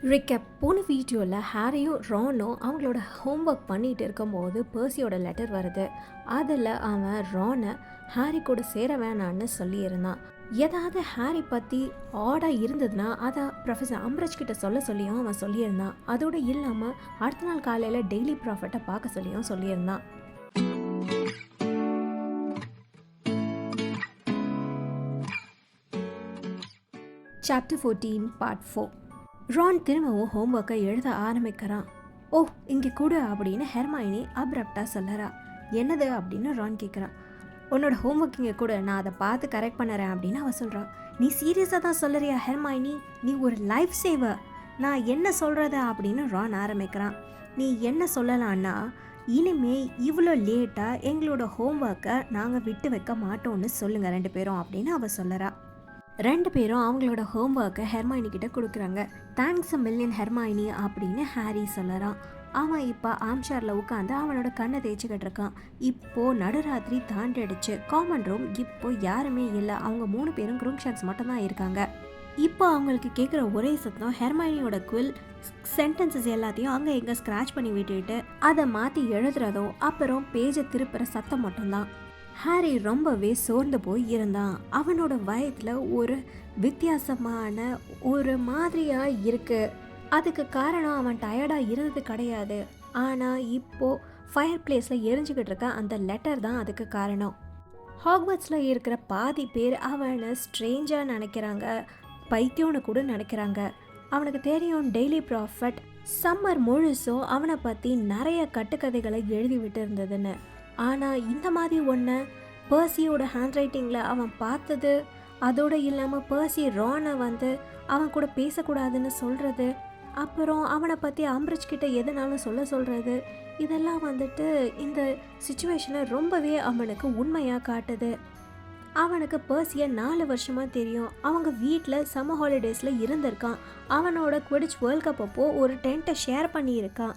ரிக்கப் போன வீடியோவில் ஹாரியும் ரானும் அவங்களோட ஹோம்ஒர்க் பண்ணிகிட்டு இருக்கும்போது பர்சியோட லெட்டர் வருது. அதில் அவன் ரானை ஹாரி கூட சேர வேணான்னு சொல்லியிருந்தான். ஏதாவது ஹாரி பற்றி ஆடாக இருந்ததுன்னா அதை ப்ரொஃபஸர் அம்ரஜ் கிட்ட சொல்லியும் அவன் சொல்லியிருந்தான். அதோடு இல்லாமல் அடுத்த நாள் காலையில் டெய்லி ப்ராஃபிட்டை பார்க்க சொல்லியும் சொல்லியிருந்தான். Chapter 14 part 4. ரான் திரும்பவும் ஹோம்ஒர்க்கை எழுத ஆரம்பிக்கிறான். ஓ இங்கே கொடு அப்படின்னு ஹெர்மைனி அப்ரப்டாக சொல்லறா. என்னது அப்படின்னு ரான் கேட்குறான். உன்னோட ஹோம்ஒர்க் இங்கே கொடு, நான் அதை பார்த்து கரெக்ட் பண்ணுறேன் அப்படின்னு அவன் சொல்கிறான். நீ சீரியஸாக தான் சொல்லறியா ஹெர்மைனி? நீ ஒரு லைஃப் சேவர். நான் என்ன சொல்கிறத அப்படின்னு ரான் ஆரம்பிக்கிறான். நீ என்ன சொல்லலான்னா, இனிமே இவ்வளோ லேட்டாக எங்களோட ஹோம்ஒர்க்கை நாங்கள் விட்டு வைக்க மாட்டோம்னு சொல்லுங்கள் 2 பேரும் அப்படின்னு அவள் சொல்லறா. 2 பேரும் அவங்களோட ஹோம்ஒர்க்கை ஹெர்மைனி கிட்ட கொடுக்குறாங்க. தேங்க்ஸ் அ மில்லியன் ஹெர்மைனி அப்படின்னு ஹாரி சொல்லறான். அவன் இப்போ ஆம்ஷாரில் உட்காந்து அவனோட கண்ணை தேய்ச்சிக்கிட்டு இருக்கான். இப்போது நடுராத்திரி தாண்டிடுச்சு. காமன் ரூம் இப்போ யாருமே இல்லை. அவங்க 3 பேரும் க்ரூங்ஷாக்ஸ் மட்டும்தான் இருக்காங்க. இப்போ அவங்களுக்கு கேட்குற ஒரே சத்தம் ஹெர்மைனியோட குவில் சென்டென்சஸ் எல்லாத்தையும் அங்கே எங்கே ஸ்க்ராட்ச் பண்ணி விட்டுட்டு அதை மாற்றி எழுதுறதும் அப்புறம் பேஜை திருப்புற சத்தம் மட்டும்தான். ஹாரி ரொம்பவே சோர்ந்து போய் இருந்தான். அவனோட வயத்தில் ஒரு வித்தியாசமான ஒரு மாதிரியாக இருக்குது. அதுக்கு காரணம் அவன் டயர்டாக இருந்தது கிடையாது. ஆனால் இப்போது ஃபயர் பிளேஸில் எரிஞ்சுக்கிட்டு இருக்க அந்த லெட்டர் தான் அதுக்கு காரணம். ஹாக்வர்ட்ஸில் இருக்கிற பாதி பேர் அவனை ஸ்ட்ரேஞ்சாக நினைக்கிறாங்க, பைத்தியம்னு கூட நினைக்கிறாங்க. அவனுக்கு தெரியும் டெய்லி ப்ராஃபிட் சம்மர் முழுசும் அவனை பற்றி நிறைய கட்டுக்கதைகளை எழுதி விட்டு இருந்ததுன்னு. ஆனால் இந்த மாதிரி ஒன்று பர்சியோட ஹேண்ட் ரைட்டிங்கில் அவன் பார்த்தது, அதோடு இல்லாமல் பர்சி ரானை அவன் கூட பேசக்கூடாதுன்னு சொல்கிறது, அப்புறம் அவனை பற்றி அம்ரிஜ் கிட்ட எதுனாலும் சொல்கிறது, இதெல்லாம் இந்த சுச்சுவேஷனை ரொம்பவே அவனுக்கு உண்மையாக காட்டுது. அவனுக்கு பர்சியை 4 வருஷமாக தெரியும். அவங்க வீட்டில் சம்மர் ஹாலிடேஸில் இருந்திருக்கான். அவனோட குவிடிச் வேர்ல்ட் கப் அப்போது ஒரு டென்ட்டை ஷேர் பண்ணியிருக்கான்.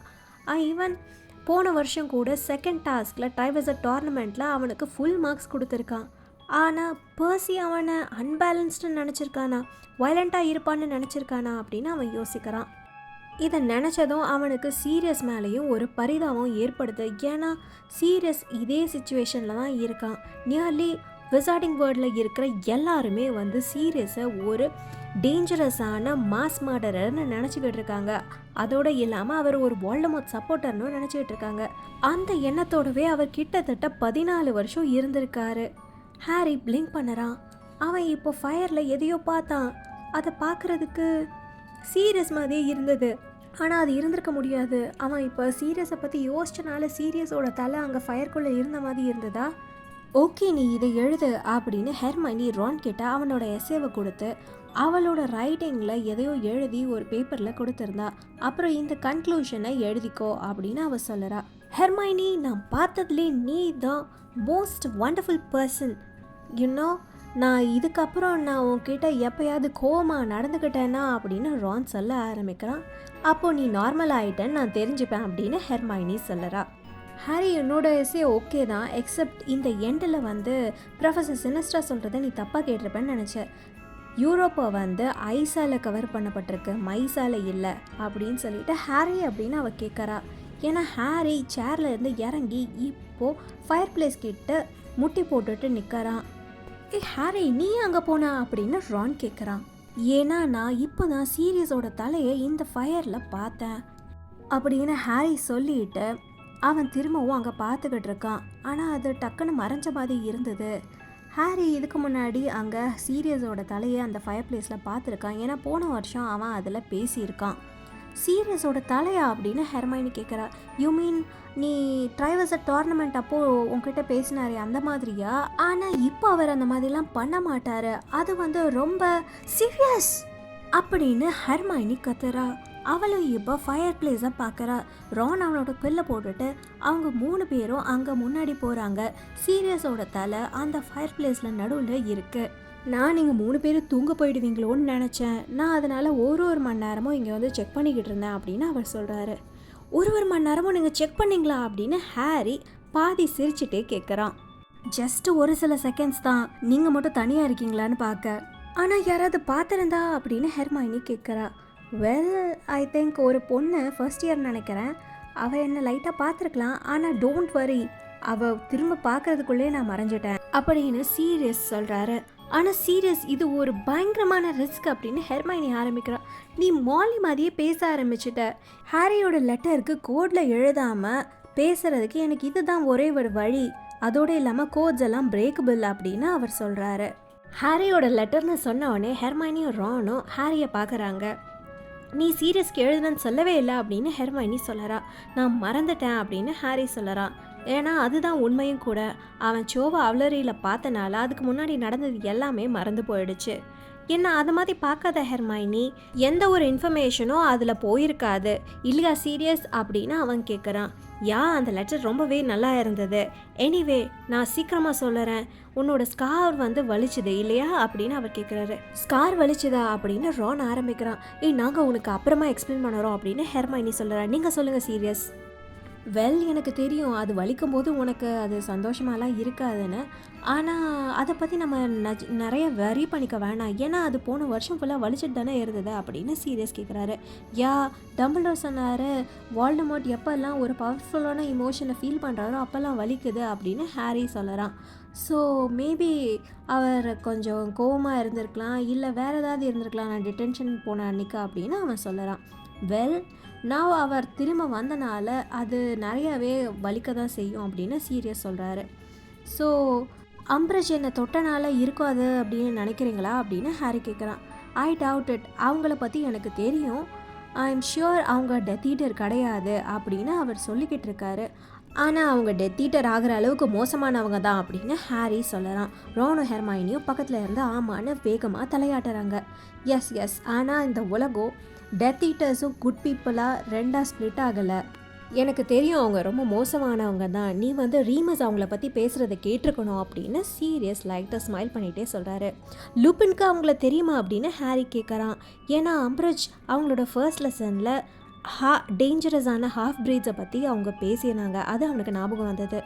ஈவன் போன வருஷம் கூட செகண்ட் டாஸ்கில் டைவர்ஸர் டோர்னமெண்ட்டில் அவனுக்கு ஃபுல் மார்க்ஸ் கொடுத்துருக்கான். ஆனால் பர்சி அவனை அன்பேலன்ஸ்டு நினச்சிருக்கானா, வயலண்ட்டாக இருப்பான்னு நினச்சிருக்கானா அப்படின்னு அவன் யோசிக்கிறான். இதை நினச்சதும் அவனுக்கு சீரியஸ் மேலேயும் ஒரு பரிதாபம் ஏற்படுது. ஏன்னா சீரியஸ் இதே சுச்சுவேஷனில் தான் இருக்கான். நியர்லி விசார்டிங் வேர்ல்டில் இருக்கிற எல்லாருமே சீரியஸை ஒரு டேஞ்சரஸான மாஸ் மர்டரர்னு நினச்சிக்கிட்டு இருக்காங்க. அதோடு இல்லாமல் அவர் ஒரு வால்டமோர்ட் சப்போர்ட்டர்னு நினச்சிக்கிட்டு இருக்காங்க. அந்த எண்ணத்தோடவே அவர் கிட்டத்தட்ட 14 வருஷம் இருந்திருக்காரு. ஹாரி பிளிங்க் பண்ணுறான். அவன் இப்போ ஃபயரில் எதையோ பார்த்தான். அதை பார்க்குறதுக்கு சீரியஸ் மாதிரியே இருந்தது. ஆனால் அது இருந்திருக்க முடியாது. அவன் இப்போ சீரியஸை பற்றி யோசிச்சனால சீரியஸோட தலை அங்கே ஃபயர்க்குள்ளே இருந்த மாதிரி இருந்ததா? ஓகே நீ இதை எழுது அப்படின்னு ஹெர்மைனி ரான் கிட்ட அவனோட எஸ்ஸேவை கொடுத்து அவளோட ரைட்டிங்கில் எதையோ எழுதி ஒரு பேப்பரில் கொடுத்துருந்தா. அப்புறம் இந்த கன்க்ளூஷனை எழுதிக்கோ அப்படின்னு அவள் சொல்லறா. ஹெர்மைனி, நான் பார்த்ததுலே நீ தான் மோஸ்ட் வண்டர்ஃபுல் பர்சன். யூனோ, நான் இதுக்கப்புறம் நான் உன்கிட்ட எப்போயாவது கோவமாக நடந்துக்கிட்டேன்னா அப்படின்னு ரான் சொல்ல ஆரம்பிக்கிறான். அப்போது நீ நார்மல் ஆகிட்டேன்னு நான் தெரிஞ்சுப்பேன் அப்படின்னு ஹெர்மைனி சொல்லறா. ஹாரி, என்னோட எஸ்ஸே ஓகே தான், எக்ஸப்ட் இந்த எண்டில் ப்ரொஃபஸர் சினிஸ்டரா சொல்கிறத நீ தப்பாக கேட்டிருப்பேன்னு நினச்சேன். யூரோப்பை ஐஸால் கவர் பண்ணப்பட்டிருக்கு, மைஸால் இல்லை அப்படின்னு சொல்லிட்டு ஹாரி அப்படின்னு அவள் கேட்குறா. ஏன்னா ஹாரி சேரில் இருந்து இறங்கி இப்போது ஃபயர் பிளேஸ் கிட்ட முட்டி போட்டுட்டு நிற்கிறான். ஹாரி, நீ அங்கே போனா அப்படின்னு ரான் கேட்குறான். ஏன்னா நான் இப்போ தான் சீரியஸோட தலையை இந்த ஃபயரில் பார்த்தேன் அப்படின்னு ஹாரி சொல்லிட்டு அவன் திரும்பவும் அங்கே பார்த்துக்கிட்டு இருக்கான். ஆனால் அது டக்குன்னு மறைஞ்ச மாதிரி இருந்தது. ஹாரி இதுக்கு முன்னாடி அங்கே சீரியஸோட தலையை அந்த ஃபயர் பிளேஸில் பார்த்துருக்கான். ஏன்னா போன வருஷம் அவன் அதில் பேசியிருக்கான். சீரியஸோட தலையா அப்படின்னு ஹெர்மைனி கேட்குறா. யூ மீன் நீ டைவர்ஸர் டோர்னமெண்ட் அப்போது உங்ககிட்ட பேசினாரே அந்த மாதிரியா? ஆனால் இப்போ அவர் அந்த மாதிரிலாம் பண்ண மாட்டார், அது ரொம்ப சீரியஸ் அப்படின்னு ஹெர்மைனி கத்துறா. அவளும் இப்போ ஃபயர் பிளேஸை பார்க்குறா. ரான் அவனோட பில்லை போட்டுட்டு அவங்க 3 பேரும் அங்கே முன்னாடி போகிறாங்க. சீரியஸோட தலை அந்த ஃபயர் பிளேஸில் நடுவில் இருக்குது. நான் நீங்கள் 3 பேரும் தூங்க போயிடுவீங்களோன்னு நினச்சேன். நான் அதனால் ஒரு மணி நேரமும் இங்கே செக் பண்ணிக்கிட்டு இருந்தேன் அப்படின்னு அவர் சொல்கிறாரு. ஒரு மணி நேரமும் நீங்கள் செக் பண்ணிங்களா அப்படின்னு ஹாரி பாதி சிரிச்சுட்டே கேட்குறான். ஜஸ்ட் ஒரு சில செகண்ட்ஸ் தான், நீங்கள் மட்டும் தனியாக இருக்கீங்களான்னு பார்க்க. ஆனால் யாராவது பார்த்துருந்தா அப்படின்னு ஹெர்மைனி கேட்குறா. வெல், ஐ திங்க் ஒரு பொண்ணு ஃபர்ஸ்ட் இயர் நினைக்கிறேன், அவள் என்னை லைட்டாக பார்த்துருக்கலாம், ஆனால் டோன்ட் வரி, அவள் திரும்ப பார்க்கறதுக்குள்ளே நான் மறைஞ்சிட்டேன் அப்படின்னு சீரியஸ் சொல்கிறாரு. ஆனால் சீரியஸ் இது ஒரு பயங்கரமான ரிஸ்க் அப்படின்னு ஹெர்மைனி ஆரம்பிக்கிறா. நீ மாலி மாதிரியே பேச ஆரம்பிச்சிட்ட. ஹாரியோட லெட்டருக்கு கோடில் எழுதாமல் பேசுகிறதுக்கு எனக்கு இதுதான் ஒரே ஒரு வழி. அதோடு இல்லாமல் கோட்ஸ் எல்லாம் பிரேக்கபிள் அப்படின்னு அவர் சொல்கிறாரு. ஹாரியோட லெட்டர்னு சொன்ன உடனே ஹெர்மைனியும் ரானும் ஹாரியை பார்க்குறாங்க. நீ சீரியஸ்க்கு எழுதுனன்னு சொல்லவே இல்லை அப்படின்னு ஹெர்மைனி சொல்லறா. நான் மறந்துட்டேன் அப்படின்னு ஹாரி சொல்லறான். ஏன்னா அதுதான் உண்மையும் கூட. அவன் சோவை அவ்லரியில் பார்த்தனால அதுக்கு முன்னாடி நடந்தது எல்லாமே மறந்து போயிடுச்சு. என்ன அது மாதிரி பார்க்காத ஹெர்மைனி, எந்த ஒரு இன்ஃபர்மேஷனும் அதில் போயிருக்காது இல்லையா சீரியஸ் அப்படின்னு அவன் கேட்குறான். அந்த லெட்டர் ரொம்பவே நல்லா இருந்தது. எனிவே நான் சீக்கிரமாக சொல்லுறேன், உன்னோட ஸ்கார் வலிச்சுது இல்லையா அப்படின்னு அவர் கேட்குறாரு. ஸ்கார் வலிச்சுதா அப்படின்னு ரான் ஆரம்பிக்கிறான். நாங்கள் உனக்கு அப்புறமா எக்ஸ்பிளைன் பண்ணுறோம் அப்படின்னு ஹெர்மைனி சொல்கிறான். நீங்கள் சொல்லுங்கள் சீரியஸ். வெல், எனக்கு தெரியும் அது வலிக்கும் போது உனக்கு அது சந்தோஷமாலாம் இருக்காதுன்னு. ஆனால் அதை பற்றி நம்ம நிறைய வரி பண்ணிக்க வேணாம். ஏன்னா அது போன வருஷம் ஃபுல்லாக வலிச்சுட்டு தானே இருந்தது அப்படின்னு சீரியஸ் கேட்குறாரு. டம்பிள்டோர் சொன்னார், வால்டமோர்ட் எப்போல்லாம் ஒரு பவர்ஃபுல்லான இமோஷனை ஃபீல் பண்ணுறாரோ அப்போல்லாம் வலிக்குது அப்படின்னு ஹாரி சொல்லறான். ஸோ மேபி அவர் கொஞ்சம் கோவமாக இருந்திருக்கலாம், இல்லை வேறு ஏதாவது இருந்திருக்கலாம் நான் டிடென்ஷன் போன அன்றைக்கி அப்படின்னு அவன் சொல்லறான். வெல், நான் அவர் திரும்ப வந்தனால அது நிறையாவே வலிக்க தான் செய்யும் அப்படின்னு சீரியஸ் சொல்கிறாரு. ஸோ அம்பரஜ் என்னை தொட்டனால இருக்கும் அது அப்படின்னு நினைக்கிறீங்களா அப்படின்னு ஹாரி கேட்குறான். I doubt it. அவங்கள பற்றி எனக்கு தெரியும். ஐ எம் ஷுர் அவங்க டெத் ஈட்டர் கிடையாது அப்படின்னு அவர் சொல்லிக்கிட்டு இருக்காரு. ஆனால் அவங்க டெத் ஈட்டர் ஆகிற அளவுக்கு மோசமானவங்க தான் அப்படின்னு ஹாரி சொல்லறான். ரானும் ஹெர்மைனியும் பக்கத்தில் இருந்து ஆமான்னு வேகமாக தலையாட்டுறாங்க. எஸ், ஆனால் இந்த உலகம் டெத் ஈட்டர்ஸும் குட் பீப்புளாக ரெண்டாக ஸ்ப்ளிட் ஆகலை. எனக்கு தெரியும் அவங்க ரொம்ப மோசமானவங்க தான். நீ ரீமஸ் அவங்கள பற்றி பேசுகிறத கேட்டிருக்கணும் அப்படின்னு சீரியஸ் லைட்டாக ஸ்மைல் பண்ணிகிட்டே சொல்கிறாரு. லூப்பினுக்கு அவங்கள தெரியுமா அப்படின்னு ஹாரி கேட்குறான். ஏன்னா அம்பரஜ் அவங்களோட ஃபர்ஸ்ட் லெசனில் டேஞ்சரஸான ஹாஃப் பிரீட்ஸை பற்றி அவங்க பேசினாங்க. அது அவனுக்கு ஞாபகம் வந்தது.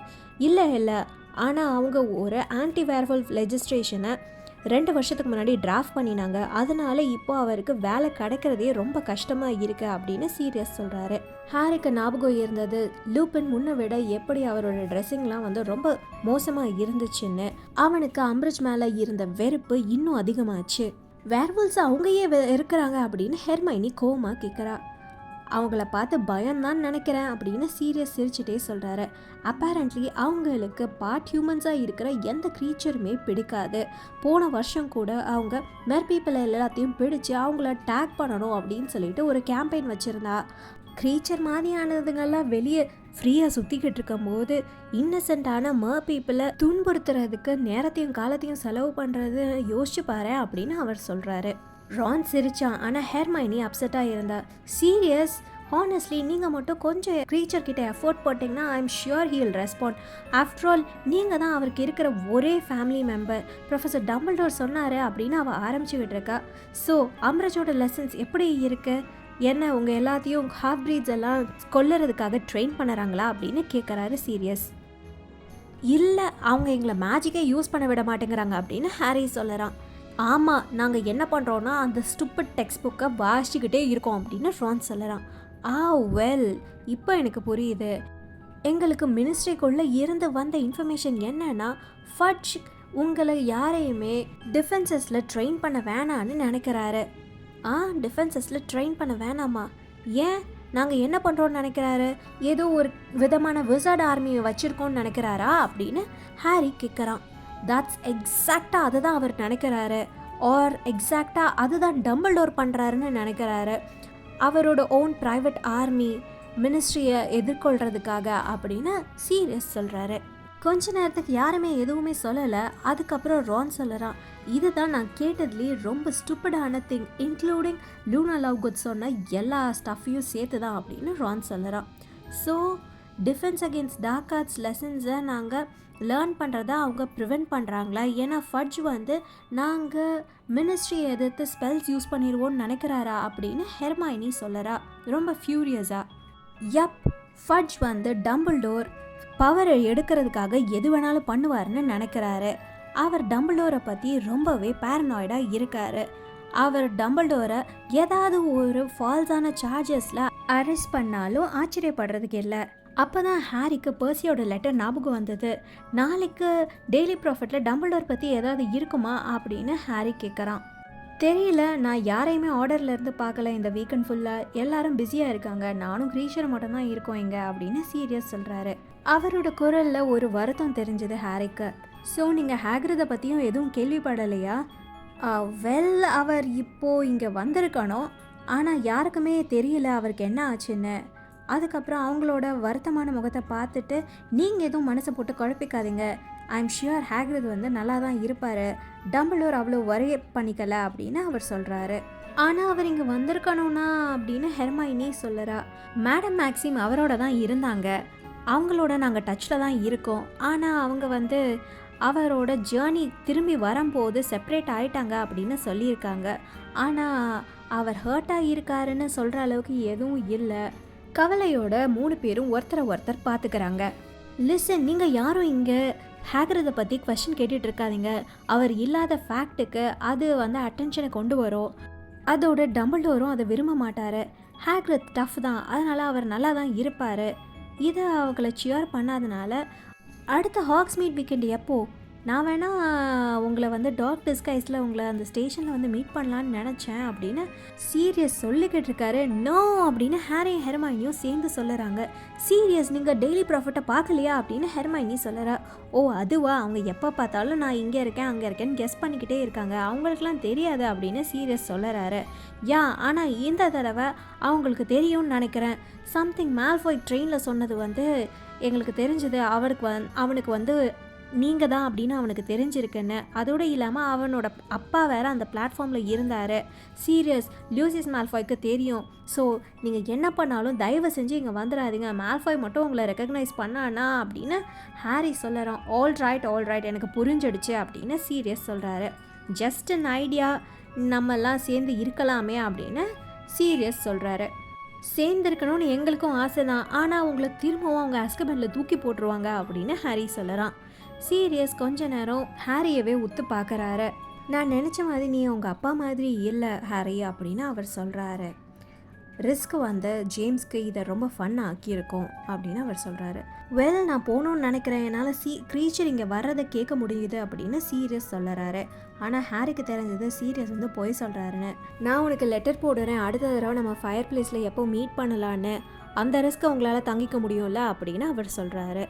இல்லை, ஆனால் அவங்க ஒரு ஆன்டி வேர்வல்ஃப் லெஜிஸ்ட்ரேஷனை 2 வருஷத்துக்கு முன்னாடி டிராஃப்ட் பண்ணினாங்க. அதனால இப்போ அவருக்கு வேலை கிடைக்கிறதே ரொம்ப கஷ்டமாக இருக்குது அப்படின்னு சீரியஸ் சொல்கிறாரு. ஹாரிக்கு ஞாபகம் இருந்தது லூப்பின் முன்னை விட எப்படி அவரோட ட்ரெஸ்ஸிங்லாம் ரொம்ப மோசமாக இருந்துச்சுன்னு. அவனுக்கு அம்பரஜ் மேலே இருந்த வெறுப்பு இன்னும் அதிகமாச்சு. வேர்வல்ஸ் அவங்கயே இருக்கிறாங்க அப்படின்னு ஹெர்மைனி கோவமாக கேட்குறா. அவங்கள பார்த்து பயம்தான் நினைக்கிறேன் அப்படின்னு சீரியஸ் சிரிச்சுட்டே சொல்கிறாரு. அப்பேரண்ட்லி அவங்களுக்கு பார்ட் ஹியூமன்ஸாக இருக்கிற எந்த க்ரீச்சருமே பிடிக்காது. போன வருஷம் கூட அவங்க பீப்பிள் எல்லாத்தையும் பிடிச்சி அவங்கள டேக் பண்ணணும் அப்படின்னு சொல்லிட்டு ஒரு கேம்பெயின் வச்சுருந்தா. க்ரீச்சர் மாதிரியானதுங்கெல்லாம் வெளியே ஃப்ரீயாக சுற்றிக்கிட்டு இருக்கும் போது இன்னசென்ட்டான பீப்பிளை துன்புறுத்துறதுக்கு நேரத்தையும் காலத்தையும் செலவு பண்ணுறது யோசிச்சு பாரு அப்படின்னு அவர் சொல்கிறாரு. ரான் சிரிச்சான். ஆனால் ஹெர்மைனி அப்செட்டாக இருந்தா. சீரியஸ், ஹானஸ்ட்லி நீங்கள் மட்டும் கொஞ்சம் க்ரீச்சர் கிட்ட எஃபோர்ட் போட்டிங்கன்னா I am sure he will respond. After all நீங்கள் தான் அவருக்கு இருக்கிற ஒரே ஃபேமிலி மெம்பர். ப்ரொஃபஸர் டம்பிள்டோர் சொன்னார் அப்படின்னு அவள் ஆரம்பிச்சுக்கிட்டு இருக்கா. ஸோ அம்பரஜோட லெசன்ஸ் எப்படி இருக்கு? என்ன உங்கள் எல்லாத்தையும் ஹாஃப் பிரீட்ஸ் எல்லாம் கொல்லுறதுக்காக ட்ரெயின் பண்ணுறாங்களா அப்படின்னு கேட்குறாரு சீரியஸ். இல்லை, அவங்க எங்களை மேஜிக்கே யூஸ் பண்ண விட மாட்டேங்கிறாங்க அப்படின்னு ஹாரி சொல்லறான். ஆமாம், நாங்கள் என்ன பண்ணுறோன்னா அந்த ஸ்டூப்பிட் டெக்ஸ்ட் புக்கை வாசிச்சுக்கிட்டே இருக்கோம் அப்படின்னு ரான் சொல்லறான். வெல், இப்போ எனக்கு புரியுது. எங்களுக்கு மினிஸ்ட்ரிக்குள்ளே இருந்து வந்த இன்ஃபர்மேஷன் என்னன்னா ஃபட்ஜ் உங்களை யாரையுமே டிஃபென்சஸில் ட்ரெயின் பண்ண வேணான்னு நினைக்கிறாரு. டிஃபென்சஸில் ட்ரெயின் பண்ண வேணாமா? ஏன்? நாங்கள் என்ன பண்ணுறோன்னு நினைக்கிறாரு? ஏதோ ஒரு விதமான விசார்ட் ஆர்மியை வச்சுருக்கோன்னு நினைக்கிறாரா அப்படின்னு ஹாரி கேட்குறான். தட்ஸ் எக்ஸாக்டாக அதுதான் அவர் நினைக்கிறாரு. ஆர் எக்ஸாக்டாக அதுதான் டம்பிள்டோர் பண்ணுறாருன்னு நினைக்கிறாரு. அவரோட ஓன் ப்ரைவேட் ஆர்மி மினிஸ்ட்ரியை எதிர்கொள்கிறதுக்காக அப்படின்னு சீரியஸ் சொல்கிறாரு. கொஞ்ச நேரத்துக்கு யாருமே எதுவுமே சொல்லலை. அதுக்கப்புறம் ரான் சொல்லறான். இதுதான் நான் கேட்டதுலேயே ரொம்ப ஸ்டூப்பிடான திங், இன்க்ளூடிங் லூனா லவ்குட் சொன்ன எல்லா ஸ்டஃப்பையும் சேர்த்து தான் அப்படின்னு ரான் சொல்லறான். So defence against dark arts லெசன்ஸை நாங்கள் லேர்ன் பண்ணுறத அவங்க ப்ரிவெண்ட் பண்ணுறாங்களா? ஏன்னா ஃபட்ஜ் நாங்கள் மினிஸ்ட்ரியை எதிர்த்து ஸ்பெல்ஸ் யூஸ் பண்ணிடுவோன்னு நினைக்கிறாரா அப்படின்னு ஹெர்மைனி சொல்லறா ரொம்ப ஃபியூரியஸாக. ஃபட்ஜ் டம்பிள்டோர் பவரை எடுக்கிறதுக்காக எது வேணாலும் பண்ணுவார்னு நினைக்கிறாரு. அவர் டம்பிள்டோரை பற்றி ரொம்பவே பேரனாய்டாக இருக்காரு. அவர் டம்பிள்டோரை ஏதாவது ஒரு ஃபால்ஸான சார்ஜஸில் அரெஸ்ட் பண்ணாலும் ஆச்சரியப்படுறதுக்கு இல்லை. அப்போ தான் ஹாரிக்கு பர்சியோட லெட்டர் ஞாபகம் வந்தது. நாளைக்கு டெய்லி ப்ராஃபிட்டில் டம்பிள்டோர் பற்றி ஏதாவது இருக்குமா அப்படின்னு ஹாரி கேட்குறான். தெரியல, நான் யாரையுமே ஆர்டரில் இருந்து பார்க்கல இந்த வீக்கெண்ட் ஃபுல்லாக, எல்லாரும் பிஸியாக இருக்காங்க, நானும் க்ரீச்சர் மட்டும்தான் இருக்கோம் இங்கே அப்படின்னு சீரியஸ் சொல்கிறாரு. அவரோட குரலில் ஒரு வருத்தம் தெரிஞ்சது ஹாரிக்கு. ஸோ நீங்கள் ஹேக்ரிதை பற்றியும் எதுவும் கேள்விப்படலையா? வெல், அவர் இப்போது இங்கே வந்திருக்கணும், ஆனால் யாருக்குமே தெரியல அவருக்கு என்ன ஆச்சுன்னு. அதுக்கப்புறம் அவங்களோட வருத்தமான முகத்தை பார்த்துட்டு நீங்கள் எதுவும் மனசை போட்டு குழப்பிக்காதீங்க, ஐம் ஷியூர் ஹேக்ரிட் வந்து நல்லா தான் இருப்பார், டம்பிள்டோர் அவ்வளோ வரி பண்ணிக்கல அப்படின்னு அவர் சொல்கிறாரு. ஆனால் அவர் இங்கே வந்திருக்கணும்னா அப்படின்னு ஹெர்மைனி சொல்லுறா. மேடம் மேக்ஸிம் அவரோட தான் இருந்தாங்க, அவங்களோட நாங்கள் டச்சில் தான் இருக்கோம், ஆனால் அவங்க வந்து அவரோட ஜேர்னி திரும்பி வரும்போது செப்பரேட் ஆகிட்டாங்க அப்படின்னு சொல்லியிருக்காங்க. ஆனால் அவர் ஹர்ட்டாக இருக்காருன்னு சொல்கிற அளவுக்கு எதுவும் இல்லை. கவலையோட 3 பேரும் ஒருத்தரை ஒருத்தர் பார்த்துக்கிறாங்க. லிசன், நீங்கள் யாரும் இங்கே ஹேக்ரிதை பற்றி கொஸ்டின் கேட்டுட்டு இருக்காதீங்க, அவர் இல்லாத ஃபேக்ட்டுக்கு அது வந்து அட்டென்ஷனை கொண்டு வரும். அதோட டம்பிள்டோரும் அதை விரும்ப மாட்டார். ஹேக்ரித் டஃப் தான், அதனால் அவர் நல்லா தான் இருப்பார். இதை அவங்கள சியர் பண்ணாதனால அடுத்த ஹாக்ஸ்மீட் வீக்கெண்டு எப்போ நான் வேணால் உங்களை வந்து டார்க் டிஸ்கைஸில் உங்களை அந்த ஸ்டேஷனில் வந்து மீட் பண்ணலான்னு நினச்சேன் அப்படின்னு சீரியஸ் சொல்லிக்கிட்டு இருக்காரு. நோ அப்படின்னு ஹாரியும் ஹெர்மைனியும் சேர்ந்து சொல்லுறாங்க. சீரியஸ், நீங்கள் டெய்லி ப்ராஃபிட்டை பார்க்கலையா அப்படின்னு ஹெர்மைனி சொல்லுறா. ஓ அதுவா, அவங்க எப்போ பார்த்தாலும் நான் இங்கே இருக்கேன் அங்கே இருக்கேன்னு கெஸ் பண்ணிக்கிட்டே இருக்காங்க, அவங்களுக்குலாம் தெரியாது அப்படின்னு சீரியஸ் சொல்லுறாரு. யா, ஆனால் இந்த தடவை அவங்களுக்கு தெரியும்னு நினைக்கிறேன். சம்திங் மால்ஃபாய் ட்ரெயினில் சொன்னது வந்து எங்களுக்கு தெரிஞ்சது, அவனுக்கு வந்து நீங்கள் தான் அப்படின்னு அவனுக்கு தெரிஞ்சிருக்குன்னு. அதோடு இல்லாமல் அவனோட அப்பா வேறு அந்த பிளாட்ஃபார்மில் இருந்தார். சீரியஸ், லூசியஸ் மால்ஃபாய்க்கு தெரியும். ஸோ நீங்கள் என்ன பண்ணாலும் தயவு செஞ்சு இங்கே வந்துடாதீங்க, மால்ஃபாய் மட்டும் உங்களை ரெக்கக்னைஸ் பண்ணானா அப்படின்னு ஹாரி சொல்லுறான். ஆல் ரைட் எனக்கு புரிஞ்சிடுச்சு அப்படின்னு சீரியஸ் சொல்கிறாரு. ஜஸ்ட் அன் ஐடியா, நம்மெல்லாம் சேர்ந்து இருக்கலாமே அப்படின்னு சீரியஸ் சொல்கிறாரு. சேர்ந்துருக்கணும்னு எங்களுக்கும் ஆசை தான், ஆனால் உங்களை திரும்பவும் அவங்க அஸ்கபனில் தூக்கி போட்டுருவாங்க அப்படின்னு ஹாரி சொல்லுறான். சீரியஸ் கொஞ்ச நேரம் ஹாரியவே உத்து பார்க்குறாரு. நான் நினச்ச மாதிரி நீ உங்கள் அப்பா மாதிரி இல்லை ஹாரி அப்படின்னு அவர் சொல்கிறாரு. ரிஸ்க் வந்து ஜேம்ஸ்க்கு இதை ரொம்ப ஃபன் ஆக்கியிருக்கோம் அப்படின்னு அவர் சொல்கிறாரு. வெல், நான் போகணுன்னு நினைக்கிறேன், என்னால் க்ரீச்சர் இங்கே வர்றதை கேட்க முடியுது அப்படின்னு சீரியஸ் சொல்லுறாரு. ஆனால் ஹாரிக்கு தெரிஞ்சது சீரியஸ் வந்து போய் சொல்கிறாருன்னு. நான் உனக்கு லெட்டர் போடுறேன், அடுத்த தடவை நம்ம ஃபயர் பிளேஸில் எப்போ மீட் பண்ணலான்னு, அந்த ரிஸ்க்கை உங்களால் தங்கிக்க முடியும்ல அப்படின்னு அவர் சொல்கிறாரு.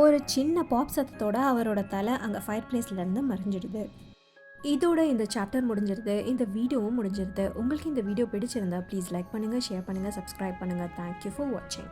ஒரு சின்ன பாப் சத்தத்தோட அவரோட தலை அங்கே ஃபயர் பிளேஸ்லேருந்து மறைஞ்சிடுது. இதோட இந்த சாப்டர் முடிஞ்சிருது, இந்த வீடியோவும் முடிஞ்சிருது. உங்களுக்கு இந்த வீடியோ பிடிச்சிருந்தா ப்ளீஸ் லைக் பண்ணுங்கள், ஷேர் பண்ணுங்கள், சப்ஸ்கிரைப் பண்ணுங்கள். தேங்க்யூ ஃபார் வாட்சிங்.